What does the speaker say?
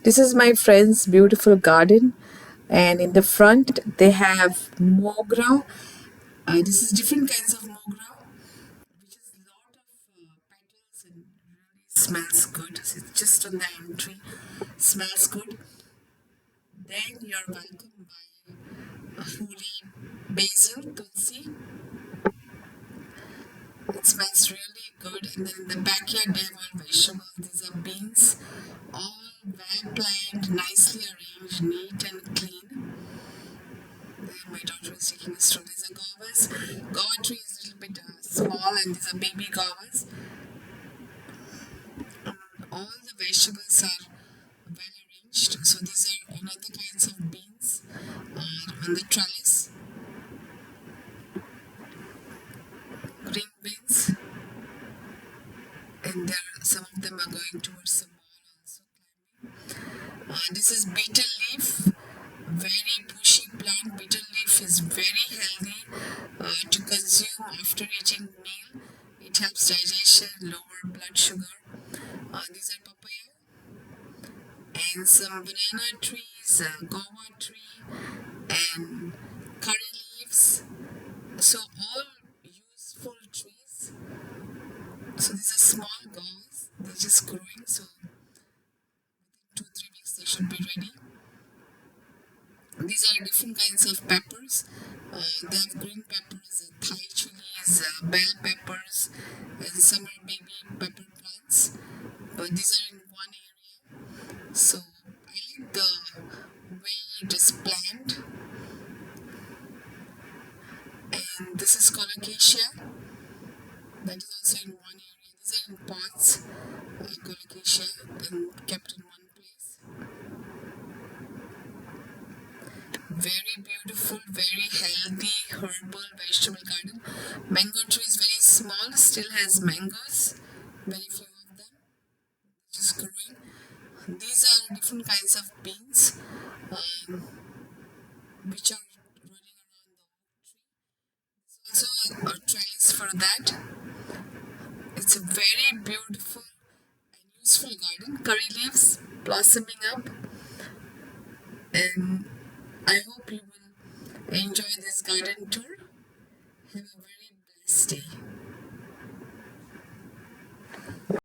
This is my friend's beautiful garden, and in the front they have mogra. This is different kinds of mogra, which is a lot of petals and really smells good. So it's just on the entry, smells good. Then you're welcomed by holy basil, tulsi. It smells really good. And then in the backyard, they have all vegetables. These are beans, all well planned, nicely arranged, neat and clean. There my daughter is taking a stroll. These are guavas. Guava tree is a little bit small, and these are baby guavas. All the vegetables are well arranged. So these are another kinds of beans on the trellis. Green beans, and there some of them are going towards the wall also. This is betel leaf, very bushy plant. Betel leaf is very healthy to consume after eating meal. It helps digestion, lower blood sugar. These are papaya and some banana trees, guava tree, and curry leaves. So all useful trees. So these are small guavas. They're just growing. So 2 3 weeks they should be ready. These are different kinds of peppers. They have green peppers, Thai chilies, bell peppers, and some are baby pepper plants. But these are in one area. So I like the way it is planned. And this is colocasia. That is also in one area. These are in pots, colocasia, and kept in one place. Very beautiful, very healthy herbal vegetable garden. Mango tree is very small, still has mangoes, very few of them, just growing. These are different kinds of beans, um, which are running around the oak tree. Also, a trellis for that. It's a very beautiful and useful garden. Curry leaves blossoming up, and I hope you will enjoy this garden tour. Have a very blessed day.